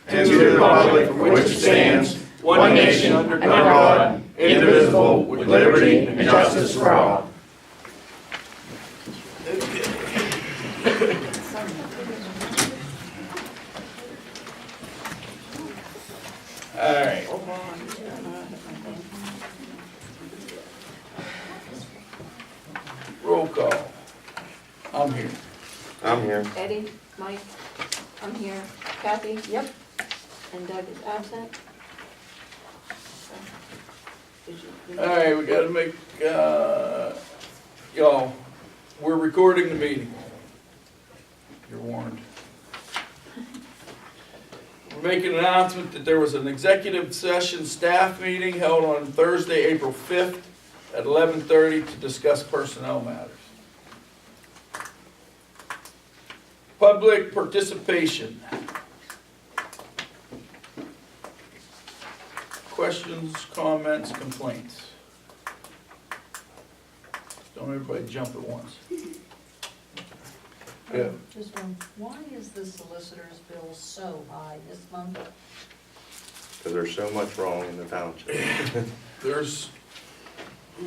and to the republic for which it stands, one nation, under God, indivisible, with liberty and justice for all. All right. Roll call. I'm here. I'm here. Eddie, Mike, I'm here. Kathy? Yep. And Doug is absent. Did you? All right, we gotta make, y'all, we're recording the meeting. You're warned. We're making an announcement that there was an executive session staff meeting held on Thursday, April 5th at 11:30 to discuss personnel matters. Public participation. Questions, comments, complaints? Don't everybody jump at once. Yeah. Just one, why is the solicitor's bill so high this month? Because there's so much wrong in the township. There's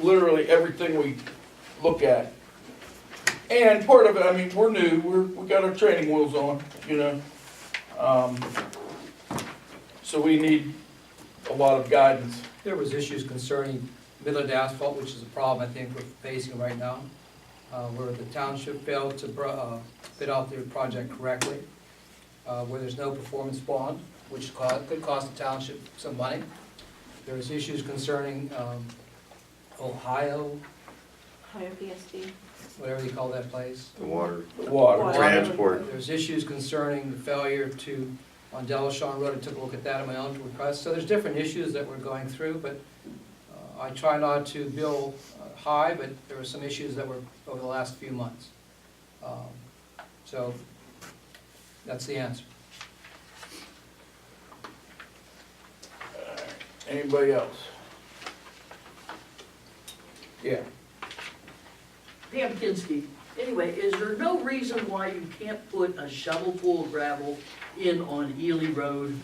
literally everything we look at. And part of it, I mean, we're new, we got our training wheels on, you know. So we need a lot of guidance. There was issues concerning Midland Asphalt, which is a problem I think we're facing right now, where the township failed to bid out their project correctly, where there's no performance bond, which could cost the township some money. There's issues concerning Ohio, Higher PSD. whatever you call that place. The water Water. transport. There's issues concerning the failure to, on Delashon Road, I took a look at that in my own request. So there's different issues that we're going through, but I try not to bill high, but there were some issues that were over the last few months. So that's the answer. Anybody else? Yeah. Pam Kinski, anyway, is there no reason why you can't put a shovel full of gravel in on Ely Road?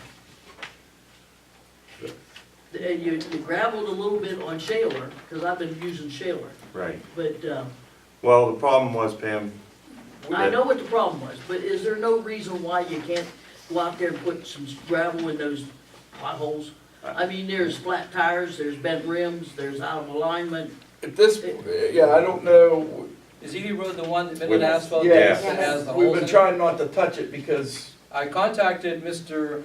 And you gravelled a little bit on Shaler, because I've been using Shaler, Right. but, Well, the problem was, Pam, I know what the problem was, but is there no reason why you can't go out there and put some gravel in those potholes? I mean, there's flat tires, there's bent rims, there's out of alignment. At this, yeah, I don't know. Is Ely Road the one that With- Midland Asphalt Yeah. does that has the We've holes been in it? trying not to touch it because, I contacted Mr.,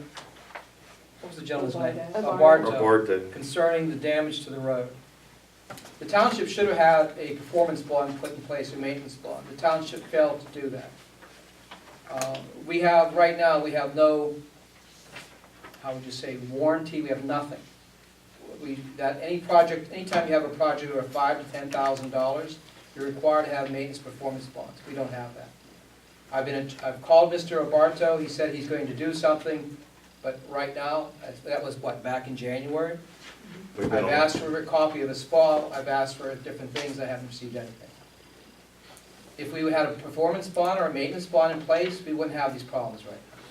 what was the gentleman's name? Abarto. reported. Concerning the damage to the road. The township should have had a performance bond put in place, a maintenance bond. The township failed to do that. We have, right now, we have no, how would you say, warranty, we have nothing. Any project, anytime you have a project over $5,000 to $10,000, you're required to have maintenance performance bonds. We don't have that. I've called Mr. Abarto, he said he's going to do something, but right now, that was what, back in January? We've been I've on- asked for a copy of his file, I've asked for different things, I haven't received anything. If we had a performance bond or a maintenance bond in place, we wouldn't have these problems right now.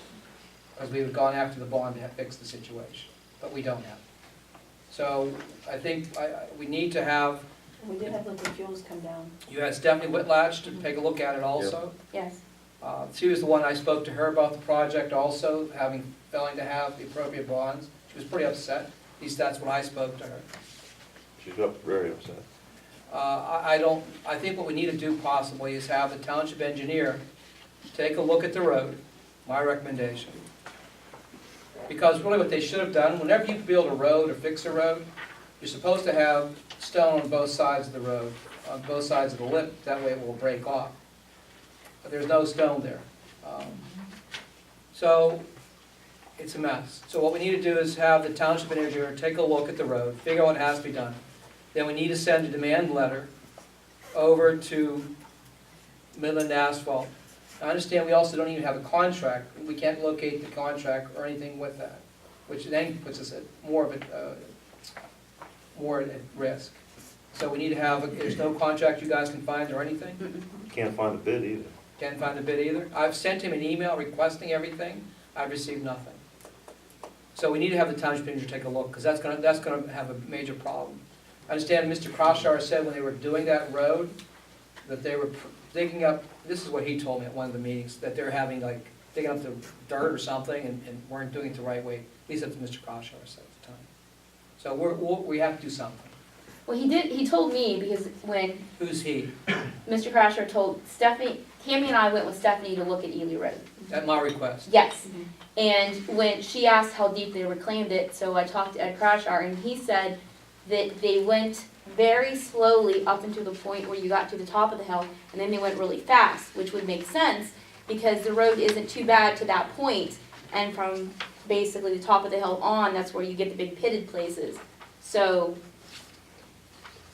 Because we would have gone after the bond to fix the situation, but we don't have it. So I think we need to have, We did have liquid fuels come down. you had Stephanie Whitlatch to take a look at it also. Yes. She was the one I spoke to her about the project also, failing to have the appropriate bonds. She was pretty upset, at least that's when I spoke to her. She's up very upset. I think what we need to do possibly is have the township engineer take a look at the road, my recommendation. Because really what they should have done, whenever you build a road or fix a road, you're supposed to have stone on both sides of the road, on both sides of the lip, that way it will break off. But there's no stone there. So it's a mess. So what we need to do is have the township engineer take a look at the road, figure out what has to be done. Then we need to send a demand letter over to Midland Asphalt. I understand we also don't even have a contract. We can't locate the contract or anything with that, which then puts us at more at risk. So we need to have, there's no contract you guys can find or anything? Can't find a bid either. Can't find the bid either? I've sent him an email requesting everything. I've received nothing. So we need to have the township engineer take a look, because that's gonna have a major problem. I understand Mr. Crosshar said when they were doing that road, that they were digging up, this is what he told me at one of the meetings, that they were having like, digging up the dirt or something and weren't doing it the right way. At least that's what Mr. Crosshar said at the time. So we have to do something. Well, he told me, because when Who's he? Mr. Crasher told Stephanie, Tammy and I went with Stephanie to look at Ely Road. At my request. Yes, and when she asked how deep they reclaimed it, so I talked to Ed Crasher, and he said that they went very slowly up until the point where you got to the top of the hill, and then they went really fast, which would make sense, because the road isn't too bad to that point, and from basically the top of the hill on, that's where you get the big pitted places. So,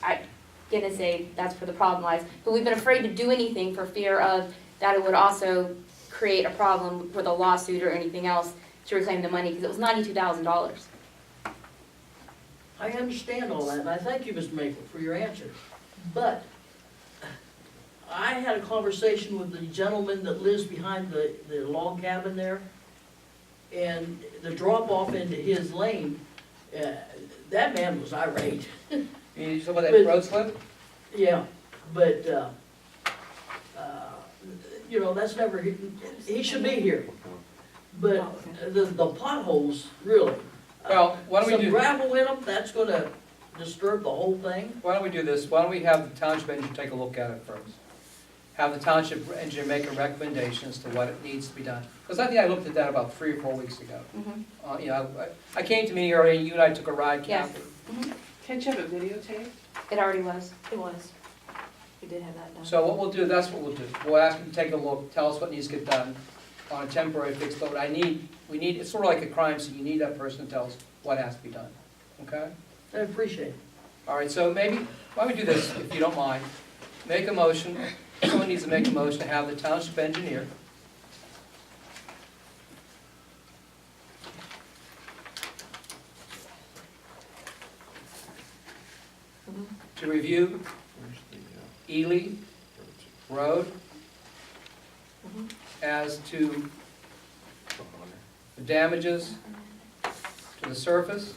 I'm gonna say that's where the problem lies, but we've been afraid to do anything for fear of that it would also create a problem with a lawsuit or anything else to reclaim the money, because it was $92,000. I understand all that, and I thank you, Mr. Maple, for your answer. But I had a conversation with the gentleman that lives behind the log cabin there, and the drop off into his lane, that man was irate. You saw that But- road slip? Yeah, but, you know, that's never, he should be here. But the potholes, really. Well, why don't we Some do, gravel in them, that's gonna disturb the whole thing. why don't we do this? Why don't we have the township engineer take a look at it first? Have the township engineer make a recommendation as to what it needs to be done. Because I think I looked at that about 3 or 4 weeks ago. Mhm. You know, I came to meeting earlier, and you and I took a ride, Yes. Kathy. Can't you have it videotaped? It already was. It was. We did have that done. So what we'll do, that's what we'll do. We'll ask him to take a look, tell us what needs to get done on a temporary fix, but we need, it's sort of like a crime scene, you need that person to tell us what has to be done, okay? I appreciate it. All right, so maybe, why don't we do this, if you don't mind? Make a motion, someone needs to make a motion to have the township engineer to review Ely Road as to the damages to the surface,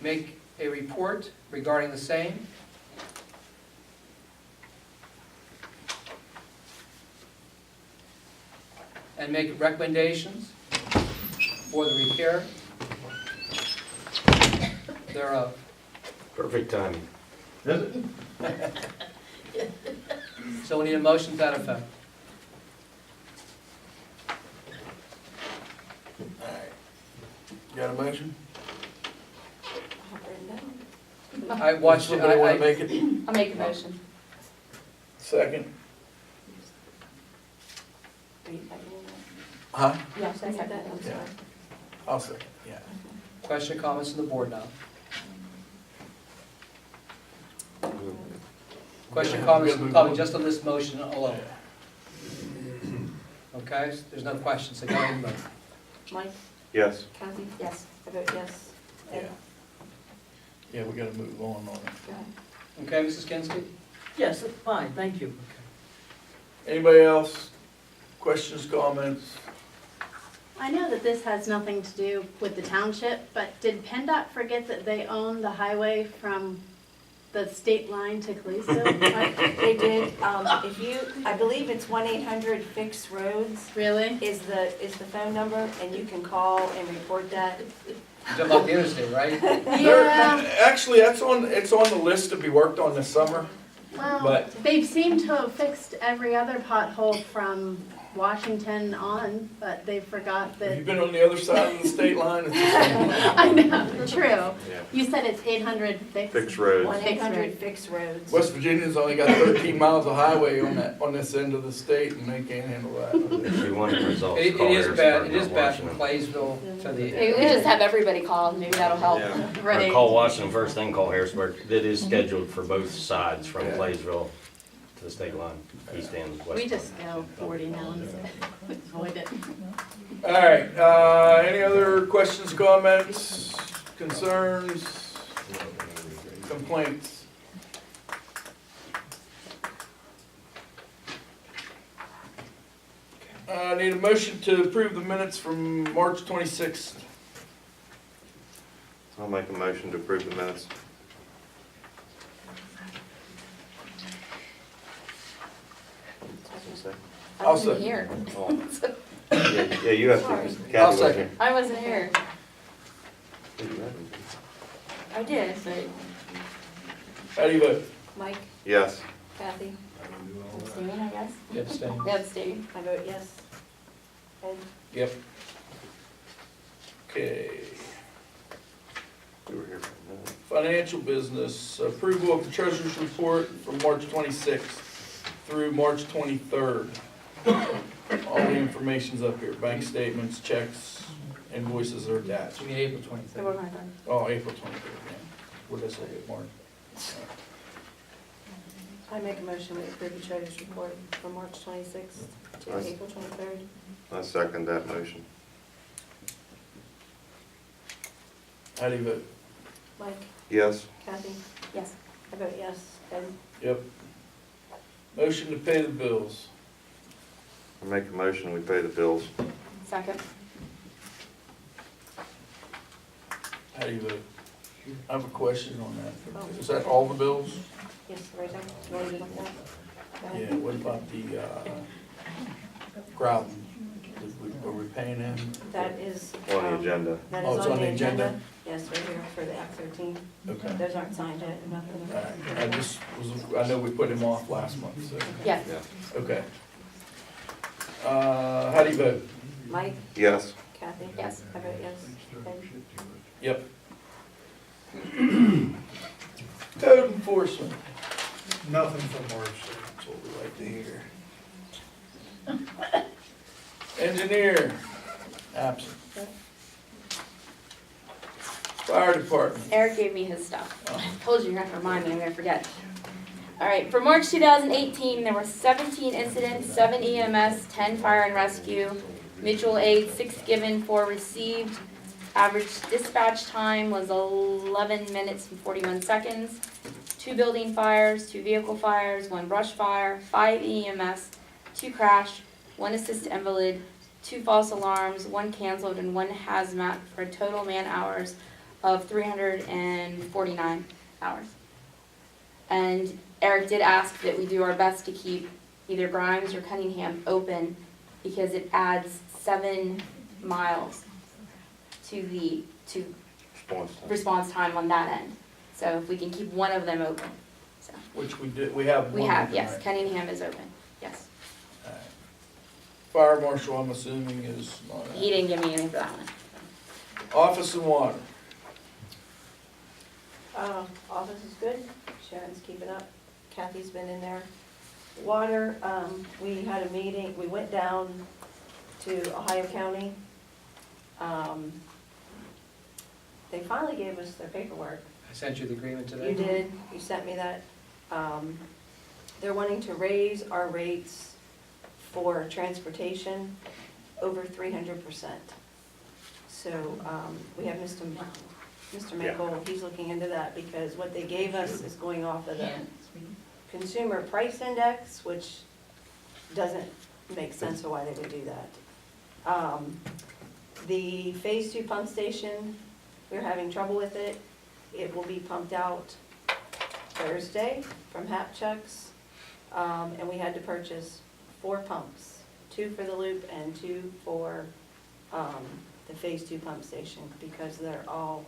make a report regarding the same, and make recommendations for the repair thereof. Perfect timing. So we need a motion to that effect. Got a motion? I watched it, Somebody wanna I, make it? I'll make a motion. Second? Huh? Yeah, second that, I'm sorry. I'll second, yeah. question, comments from the board now. Question, comments, probably just on this motion alone. Okay, there's no questions, so go ahead and vote. Mike, Yes. Kathy? Yes. I vote yes. Yeah. Yeah, we gotta move on it. Go ahead. Okay, Mrs. Kinsky? Yes, that's fine, thank you. Anybody else? Questions, comments? I know that this has nothing to do with the township, but did PennDOT forget that they own the highway from the state line to Calisto? They did, if you, I believe it's 1-800-FIX-ROADS Really? is the phone number, and you can call and report that. You're talking about the interstate, right? Yeah, Actually, it's on the list to be worked on this summer, well, but they've seemed to have fixed every other pothole from Washington on, but they forgot have that. you been on the other side of the state line? It's the same line. I know, true. Yeah. You said it's 800 fix. Fix roads. 1-800-FIX-ROADS. West Virginia's only got 13 miles of highway on this end of the state, and they can't handle that. If you want results, It call is bad, Harrisburg, it is not bad from Washington. Claysville to Maybe we the, just have everybody call, maybe that'll help. Yeah. Right. Or call Washington first, then call Harrisburg. That is scheduled for both sides, from Yeah. Claysville to the state line, east and west. We just go 40 now instead. Avoid it. All right, any other questions, comments, concerns, complaints? I need a motion to approve the minutes from March 26th. I'll make a motion to approve the minutes. What's it say? I I'll wasn't second. here. Oh. Yeah, you have to, Sorry. Kathy I'll wasn't second. I wasn't here. here. I did, but How do you vote? Mike, Yes. Kathy, abstain, I guess. Abstain. Abstain. I vote yes. Ed? Yep. Okay. You were here for a minute. Financial business, approval of the treasurer's report from March 26th through March 23rd. All the information's up here, bank statements, checks, invoices are attached. You mean April So 23rd. we're going to- Oh, April 23rd, yeah. What did I say, March? I make a motion, we approve the treasurer's report from March 26th to Nice. April 23rd. I second that motion. How do you vote? Mike, Yes. Kathy, Yes. I vote yes. Ed? Yep. Motion to pay the bills. I make a motion, we pay the bills. Second. How do you vote? I have a question on that. Is that all the bills? Yes, right there. You want to look at that? Go ahead. Yeah, what about the, Groudon? Are we paying him? That is. On the agenda. That Oh, is it's on the agenda. Yes, right here for the Act 13. Okay. Those aren't signed yet, nothing. All right. I just was, I know we put him off last month, so, Yes. okay. How do you vote? Mike, Yes. Kathy? Yes. I vote yes. Ed? Yep. Code enforcement. Nothing from March. That's what we like to hear. Engineer, absent. Fire department. Eric gave me his stuff. Oh. I told you you're not gonna remind me, I'm gonna forget. All right, for March 2018, there were 17 incidents, 7 EMS, 10 fire and rescue, mutual aid, 6 given, 4 received. Average dispatch time was 11 minutes and 41 seconds. 2 building fires, 2 vehicle fires, 1 brush fire, 5 EMS, 2 crash, 1 assist to invalid, 2 false alarms, 1 canceled, and 1 hazmat, for a total man hours of 349 hours. And Eric did ask that we do our best to keep either Grimes or Cunningham open because it adds 7 miles to the Response time. response time on that end. So if we can keep one of them open, so. Which we did, we have one. We have, yes, tonight. Cunningham is open, yes. All right. Fire marshal, I'm assuming is not. He didn't give me anything for that one. Office and water. Office is good. Sharon's keeping up. Kathy's been in there. Water, we had a meeting, we went down to Ohio County. They finally gave us their paperwork. I sent you the agreement today. You did, you sent me that. They're wanting to raise our rates for transportation over 300%. So, we have Mr. Michael, he's looking into that because what they gave us is going off of the consumer price index, which doesn't make sense of why they would do that. The Phase 2 pump station, we're having trouble with it. It will be pumped out Thursday from Hapchucks. And we had to purchase 4 pumps, 2 for the loop and 2 for the Phase 2 pump station because they're all,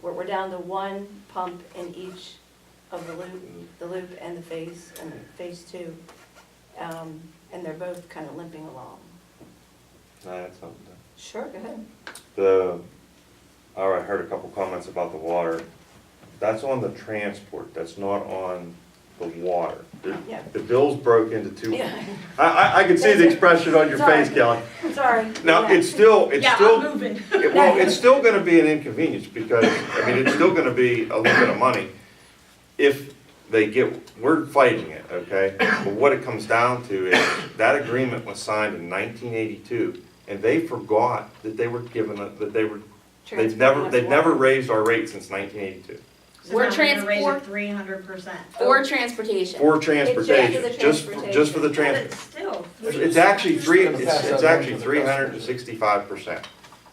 we're down to 1 pump in each of the loop and the Phase 2. And they're both kind of limping along. No, that's something. Sure, go ahead. I heard a couple comments about the water. That's on the transport, that's not on the water. Yeah. The bill's broke into 2. Yeah, I could see the expression on your face, Kelly. sorry. Now, Yeah. it's still, I'm moving. well, it's still gonna be an inconvenience because, I mean, it's still gonna be a little bit of money. If they we're fighting it, okay? But what it comes down to is that agreement was signed in 1982 and they forgot that they were given, they've never raised our rate since 1982. We're So now trans- gonna raise for- it 300%. For transportation. For It's just transportation, for the just for the But transport. it's still. It's actually three, It's gonna pass it's that on actually to the 365%.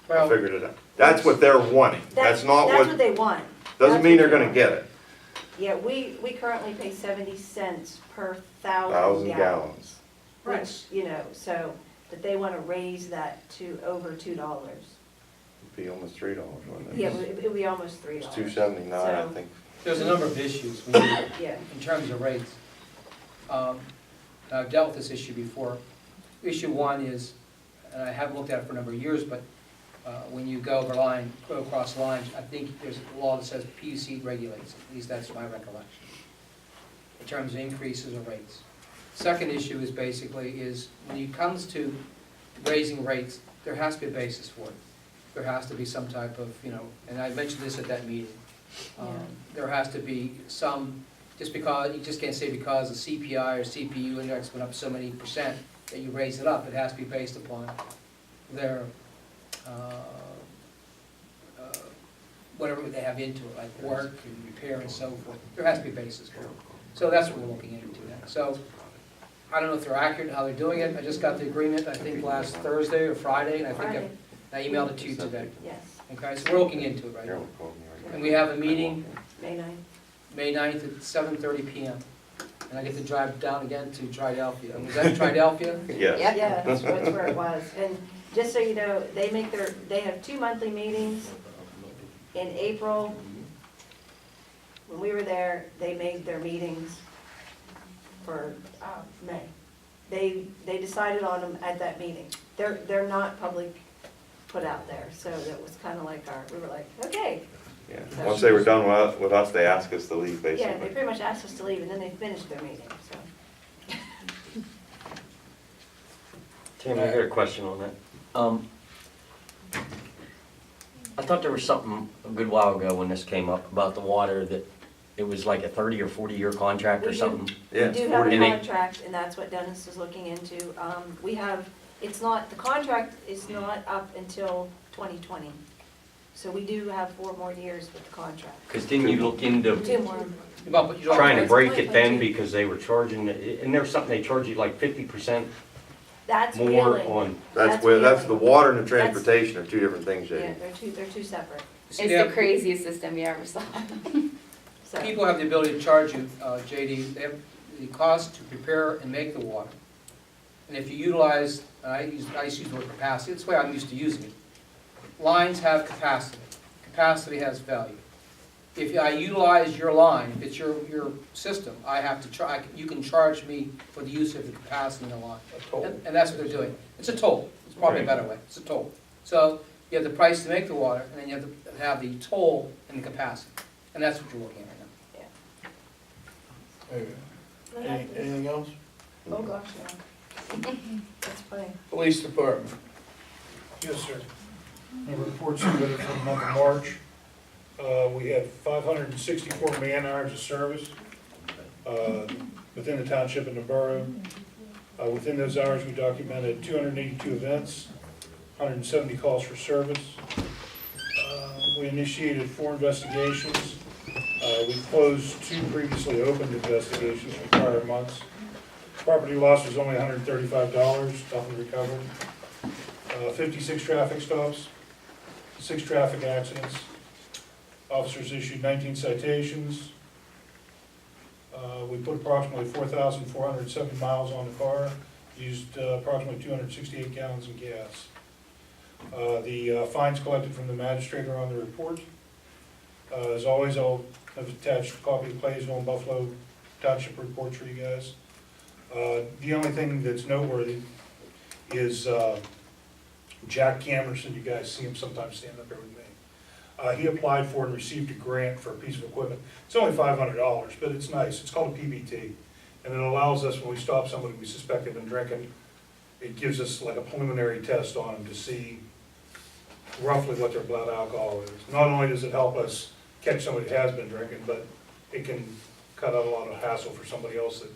I Well, figured it out. That's what they're wanting. That's not That's what what, they want. doesn't that's mean what they're they gonna want. get it. Yeah, we currently pay 70 cents per 1,000 1,000 gallons. gallons. Which, you know, so, but they want to raise that to over $2. It'd be almost $3, wouldn't it? Yeah, it would be almost $3. It's 279, I So- think. there's a number of issues we need Yeah, in terms of rates. And I've dealt with this issue before. Issue one is, and I haven't looked at it for a number of years, but when you go across lines, I think there's a law that says PUC regulates it, at least that's my recollection, in terms of increases or rates. Second issue is basically when it comes to raising rates, there has to be a basis for it. There has to be some type of, and I mentioned this at that meeting. There has to be some, just because, you just can't say because the CPI or CPU index went up so many percent that you raise it up. It has to be based upon their, whatever they have into it, like work and repair and so forth. There has to be a basis for it. So that's what we're looking into now. So I don't know if they're accurate in how they're doing it. I just got the agreement, I think, last Thursday or Friday, and I think Friday, I emailed it to you today. yes, Okay, so we're looking into it right Here, now. we'll call me right And we have a meeting May 9th. May 9th at 7:30 PM. And I get to drive down again to Triadelphia. Was that Triadelphia? now. Yes. Yeah, that's where it was. And just so you know, they have 2 monthly meetings. In April, when we were there, they made their meetings for May. They decided on them at that meeting. They're not public put out there, so that was kind of like we were like, okay. Yeah. Once they were done with us, they asked us to leave, Yeah, they basically. pretty much asked us to leave, and then they finished their meeting, so. Tim, I got a question on that. I thought there was something a good while ago when this came up about the water, that it was like a 30 or 40-year contract or We do. something. Yeah, We do have a 40. contract, and that's what Dennis is looking into. The contract is not up until 2020. So we do have 4 more years with the contract. Because didn't you look into 2 more. trying to It's break it then 2022. because they were charging, and there was something they charged you like 50% That's more wheeling. on, that's the wheeling. water and the transportation are two different things, Yeah, JD. they're two separate. It's the craziest system you ever saw. So, People have the ability to charge you, JD, they have the cost to prepare and make the water. And if you utilize, I used to use the word capacity, it's the way I'm used to using it. Lines have capacity. Capacity has value. If I utilize your line, if it's your system, I have to you can charge me for the use of the capacity in the line. And that's what they're doing. It's a toll. It's probably a better way. It's a toll. So you have the price to make the water, and then you have to have the toll and the capacity. And that's what you're looking at right now. Okay. Anything else? oh gosh, no. That's funny. Police Department. Yes, sir. The report submitted for the month of March. We had 564 man-hours of service within the township and the borough. Within those hours, we documented 282 events, 170 calls for service. We initiated 4 investigations. We closed 2 previously opened investigations from prior months. Property loss was only $135, nothing recovered. 56 traffic stops, 6 traffic accidents. Officers issued 19 citations. We put approximately 4,407 miles on the car, used approximately 268 gallons of gas. The fines collected from the magistrate are on the report. As always, I'll have attached a copy of Claysville and Buffalo Township reports for you guys. The only thing that's noteworthy is Jack Camerson. You guys see him sometimes stand up there with me. He applied for and received a grant for a piece of equipment. It's only $500, but it's nice. It's called a PBT. And it allows us, when we stop somebody we suspect they've been drinking, it gives us like a preliminary test on them to see roughly what their blood alcohol is. Not only does it help us catch somebody who has been drinking, but it can cut out a lot of hassle for somebody else that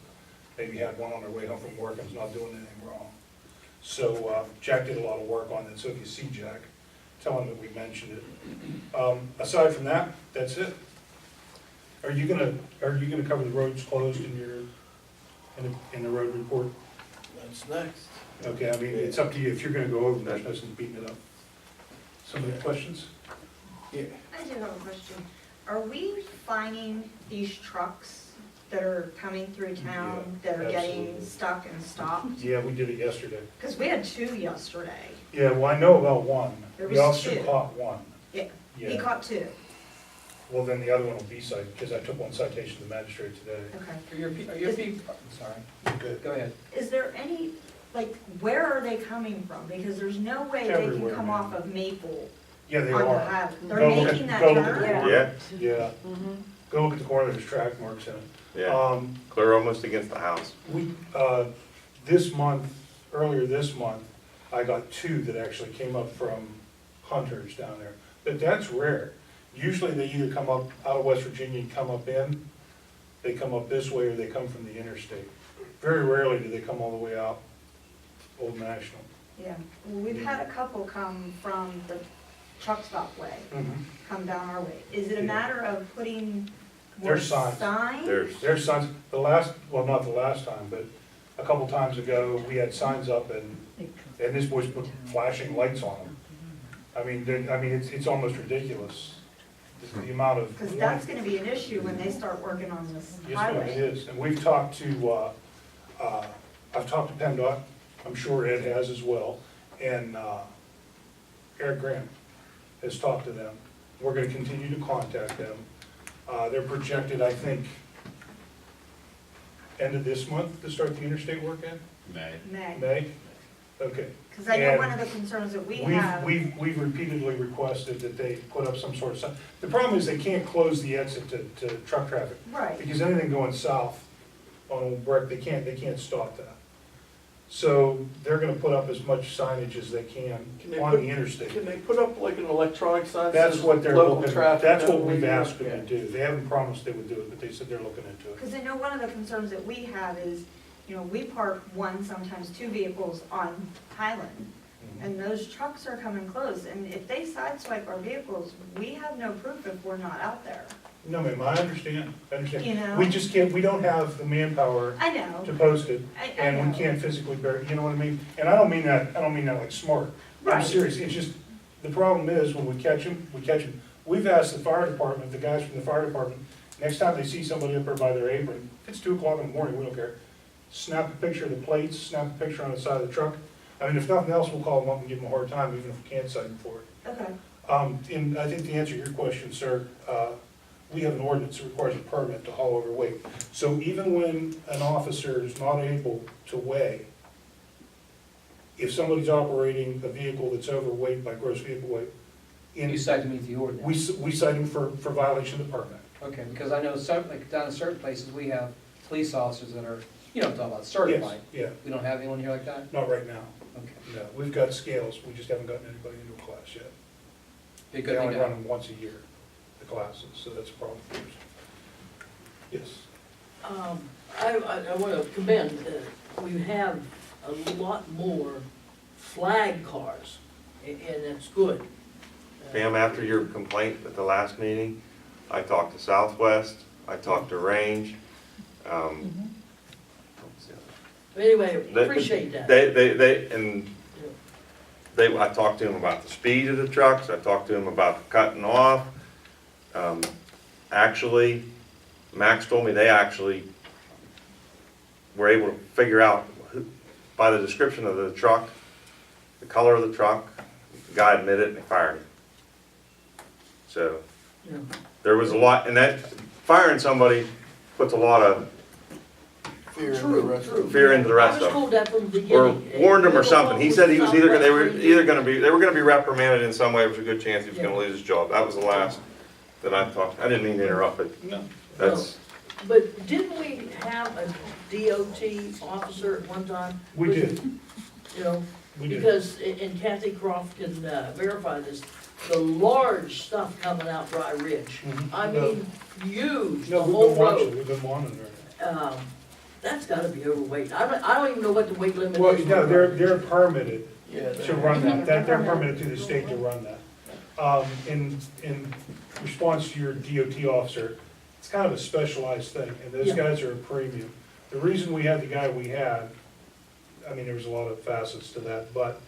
maybe had one on their way home from work and is not doing anything wrong. So Jack did a lot of work on it, so if you see Jack, tell him that we mentioned it. Aside from that, that's it. Are you gonna cover the roads closed in your, in the road report? That's next. Okay, I mean, it's up to you, if you're gonna go over, there's no sense in beating it up. Some of the questions? Yeah. I do have a question. Are we finding these trucks that are coming through town that are getting absolutely. stuck and stopped? Yeah, we did it yesterday. Because we had 2 yesterday. Yeah, well, I know about one. There The was officer 2. caught one. Yeah, he Yeah, caught 2. well, then the other one will be cited, because I took one citation to the magistrate today. Okay. Are your people, I'm sorry, Good. go ahead. Is there any, like, where are they coming from? Because there's no way they can Everywhere, come man. off of Maple Yeah, they on the are. highway. They're Go look at- making that go look at the turn? corner. Yeah, Yeah, Mhm. go look at the corner, there's track marks in it. yeah, clear almost against the house. We, earlier this month, I got 2 that actually came up from hunters down there. But that's rare. Usually they either come up out of West Virginia and come up in, they come up this way, or they come from the interstate. Very rarely do they come all the way out Old National. Yeah, well, we've had a couple come from the truck stop way, come down our way. Is it a Yeah. matter of putting more There's signs. signs? There's signs, well, not the last time, but a couple times ago, we had signs up and this boy's put flashing lights on them. I mean, it's almost ridiculous, the amount of. Because that's gonna be an issue when they start working on this Yes, ma'am, it highway. is, and we've talked to, I've talked to PennDOT, I'm sure Ed has as well, and Eric Graham has talked to them. We're gonna continue to contact them. They're projected, I think, end of this month to start the interstate work in, May, May? Okay. because I know And one of the concerns that we have. We've repeatedly requested that they put up some sort of sign. The problem is they can't close the exit to truck traffic. Right, Because anything going south on Old Brick, they can't stop that. So they're gonna put up as much signage as they can Can they on put- the interstate. Can they put up like an electronic sign? that That's says what they're local looking, traffic that's what only? we've asked them Yeah. to do. They haven't promised they would do it, but they said they're looking into it. because I know one of the concerns that we have is, we park 1, sometimes 2 vehicles on Highland, and those trucks are coming close, and if they sideswipe our vehicles, we have no proof if we're not out there. No, ma'am, I understand. You know? We just can't, we don't have the manpower I know, to post it, I and we know. can't physically bear, you know what I mean? And I don't mean that like smart. I'm Right. serious, it's just, the problem is, when we catch them, we catch them. We've asked the fire department, the guys from the fire department, next time they see somebody up there by their apron, if it's 2 o'clock in the morning, we don't care. Snap a picture of the plates, snap a picture on the side of the truck. I mean, if nothing else, we'll call them up and give them a hard time, even if we can't cite them for it. Okay, And I think to answer your question, sir, we have an ordinance that requires a permit to haul overweight. So even when an officer is not able to weigh, if somebody's operating a vehicle that's overweight by gross vehicle weight, You cite to meet the ordinance. we cite him for violation of the permit. Okay, because I know some, like down in certain places, we have police officers that are, I'm talking about certified. Yes, yeah, We don't have anyone here like that? not right now. Okay. No, we've got scales, we just haven't gotten anybody into a class yet. Be a They good only thing run to- them once a year, the classes, so that's a problem for us. Yes. I want to commend, we have a lot more flag cars, and it's good. Pam, after your complaint at the last meeting, I talked to Southwest, I talked to Range. what was the other? Anyway, They- appreciate that. I talked to them about the speed of the trucks, I talked to them about cutting off. Actually, Max told me they actually were able to figure out by the description of the truck, the color of the truck, the guy admitted it and they fired him. So, Yeah. there was a lot, and that, firing somebody puts a lot of Fear in the True, rest of true. them. fear into the rest I of was them. told that from the Or beginning. warned him or something. He said he was either, they were either gonna be. be reprimanded in some way, there was a good chance he was gonna lose his job. That was the last that I talked, I didn't mean to interrupt, but No. that's, But didn't we have a DOT officer at one time? We did, You know, we did. because, and Kathy Croft can verify this, the large stuff coming out Dry Ridge. Mhm. I mean, huge, the No, whole we've been watching, road. we've been monitoring it. That's gotta be overweight. I don't even know what the weight limit Well, is. no, they're permitted Yeah, to run that, they're permitted through the state to run that. In response to your DOT officer, it's kind of a specialized thing, and those Yeah. guys are a premium. The reason we had the guy we had, I mean, there was a lot of facets to that, but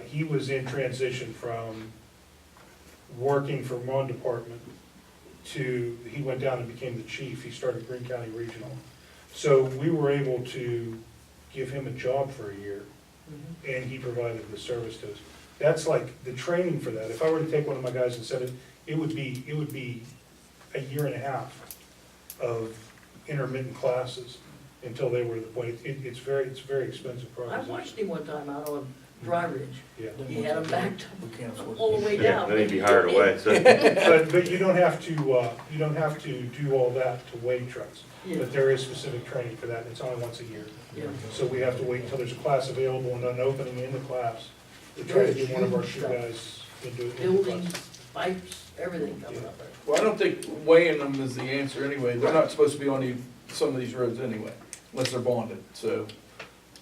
he was in transition from working for one department to, he went down and became the chief, he started Greene County Regional. So we were able to give him a job for a year, and he provided the service to us. That's like, the training for that, if I were to take one of my guys and send it, it would be a year and a half of intermittent classes until they were at the point, it's very expensive I proposition. watched him one time out on Dry Ridge. Yeah. He had him backed We can't afford all the way Yeah, down. then he'd be hired away, so. But you don't have to do all that to weigh trucks. Yeah, But there is specific training for that, and it's only once a year. yeah. So we have to wait until there's a class available and an opening in the class to try to get one of our shoe guys to do it. Buildings, pipes, everything coming up there. Well, I don't think weighing them is the answer anyway. They're not supposed to be on some of these roads anyway, unless they're bonded, so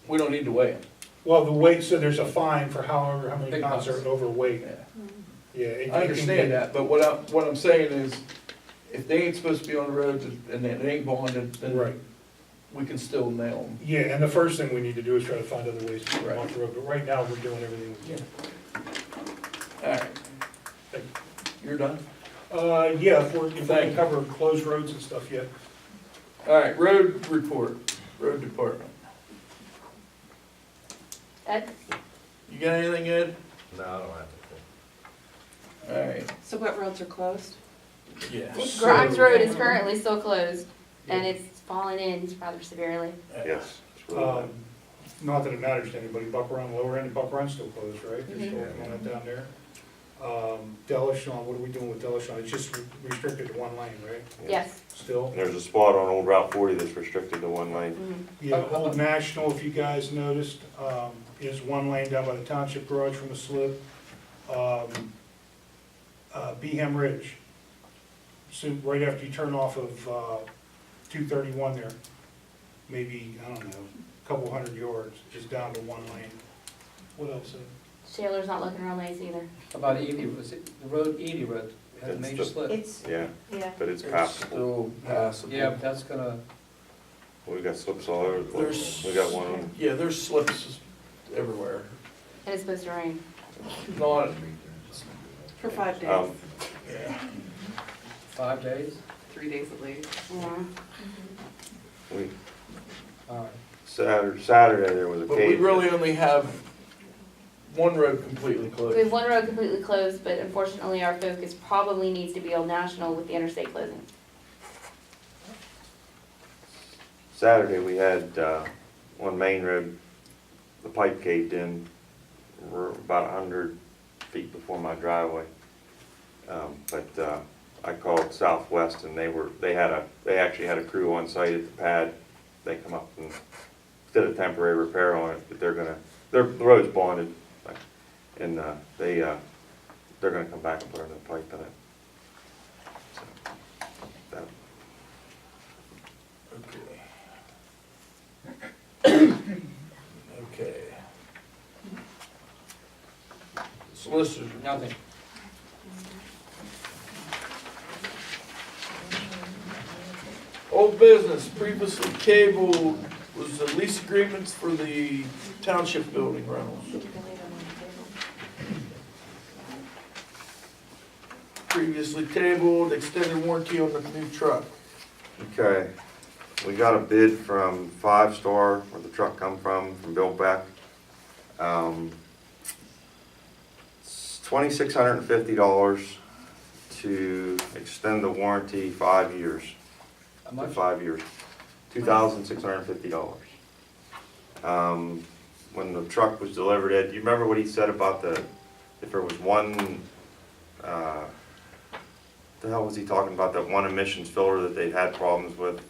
we don't need to weigh them. Well, the weight, so there's a fine for how many Big pounds are bucks. overweight. Yeah. Yeah. it- I it can understand get- that, but what I'm saying is, if they ain't supposed to be on the roads and it ain't bonded, then Right. we can still nail them. Yeah, and the first thing we need to do is try to find other ways to get them Right. off the road, but right now, we're doing everything we Yeah. can. All right. You're done? Yeah, if we Thank can you. cover closed roads and stuff yet. All right, road report, road department. Ed? You got anything, Ed? No, I don't have All right, So what roads are closed? yeah. Grimes Road is currently still closed, and it's fallen in rather severely. Yes. it's really bad. Not that it matters to anybody, Buck Run, lower end, Buck Run's still closed, right? They're still Mhm. working on it down there. Delishon, what are we doing with Delishon? It's just restricted to one lane, right? Yes. Still? And there's a spot on Old Route 40 that's restricted to one lane. Mhm. Yeah, Old National, if you guys noticed, is one lane down by the township garage from the slip. Beeham Ridge, soon, right after you turn off of 231 there, maybe, I don't know, a couple hundred yards, just down to one lane. What else? Shaler's not looking real nice either. About Edie, was it, the road, Edie Road, had a It's major the- slip. It's, Yeah, yeah. but it's It's passable. still passable. Yeah, but that's gonna, We got slips all over the place. We got one on, Yeah, there's slips everywhere. And it's supposed to rain. Not, For 5 days, yeah. 5 days? 3 days at least. Yeah. we, All right. Saturday there was a But we cave. really only have one road completely We have closed. one road completely closed, but unfortunately our focus probably needs to be Old National with the interstate closing. Saturday, we had, on Main Road, the pipe caved in. We're about 100 feet before my driveway. But I called Southwest and they actually had a crew on site at the pad. They come up and did a temporary repair on it, but the road's bonded. And they're gonna come back and put another pipe in it. So, that- Okay. Okay. Solicitor. Nothing. Old business, previously tabled was the lease agreements for the township building rentals. Previously tabled, extended warranty on the new truck. Okay, we got a bid from Five Star, where the truck come from Bill Beck. It's $2,650 to extend the warranty 5 years, How to much? 5 years, $2,650. When the truck was delivered, Ed, do you remember what he said about if there was one, the hell was he talking about, that one emissions filter that they'd had problems with?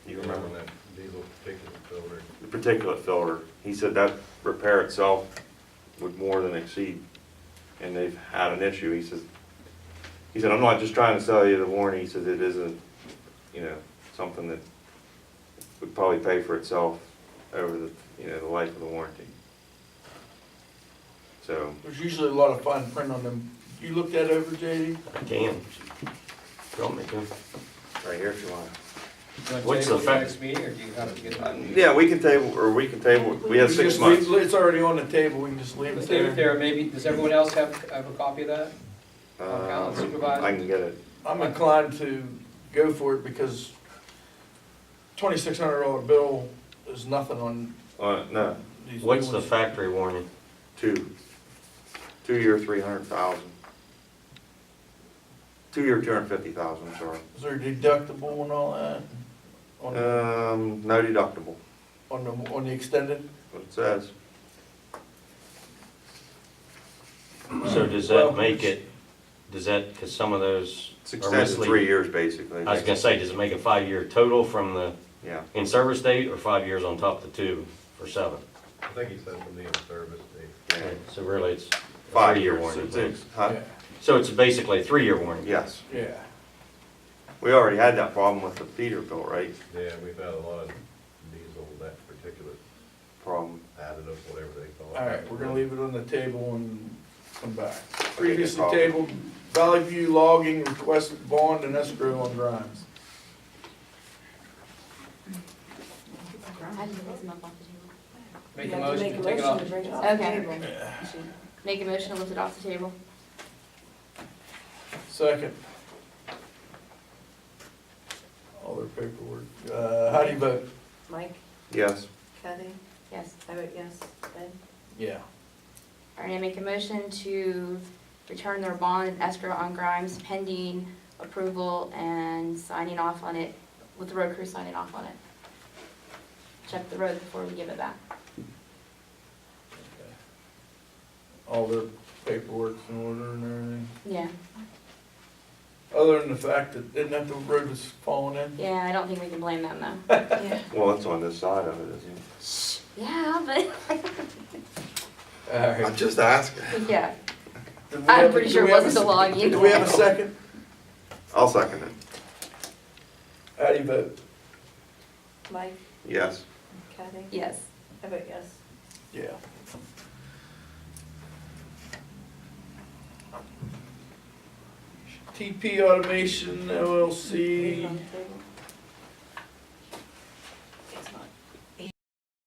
You remember? that diesel particulate filter. The particulate filter. He said that repair itself would more than exceed, and they've had an issue. He said, I'm not just trying to sell you the warranty. He said it isn't, something that would probably pay for itself over the life of the warranty. So, There's usually a lot of fine print on them. You looked that over, JD? I can. Tell me to. right here if you want. Do you want What's to table the it for fact- next meeting, or do you have to get? Yeah, we can table, we have 6 months. It's already on the table, we can just leave Let's it leave it there. there, maybe, does everyone else have a copy of that? Council Supervisor? I can get it. I'm inclined to go for it because $2,600 bill is nothing on No, these new What's the ones. factory warranty? 2-year, 300,000. 2-year, 250,000, I'm sorry. Is there a deductible and all that? No deductible, On the extended? what it says. So does Well, that make it, because some of those It's are extended misleading. 3 years, basically. I was gonna say, does it make a 5-year total from the Yeah, in-service date, or 5 years on top of the 2 for 7? I think he said from the in-service date. yeah. So really, it's a 5 3-year years. warranty. Huh? Yeah, So it's basically a 3-year warranty? Yes. yeah. We already had that problem with the Peterbilt, right? Yeah, we've had a lot of diesel, that particular Problem. additive, whatever they call it. All right, we're gonna leave it on the table and come back. Okay, Previously good call. tabled, Valley View logging requested bond and escrow on Grimes. I didn't take them up off the table. Make You a have to motion to take it off. to bring it off the Okay. table. Make a motion to lift it off the table. Second. All their paperwork. How do you vote? Mike, Yes. Kathy, Yes. I vote yes. Ben? Yeah. All right, I make a motion to return their bond and escrow on Grimes pending approval and signing off on it, with the road crew signing off on it. Check the road before we give it back. All their paperwork's in order and everything. Yeah, Other than the fact that, isn't that the road was falling in? yeah, I don't think we can blame them though. Yeah. Well, it's on this side of it, isn't Yeah, but, All it? right. just asking. yeah, Do we I'm have- pretty do sure we it have wasn't the a- logging. Do we have a second? I'll second it. How do you vote? Mike, Yes. Kathy, Yes. I vote yes. Yeah. TP Automation Leave it LLC, on the table.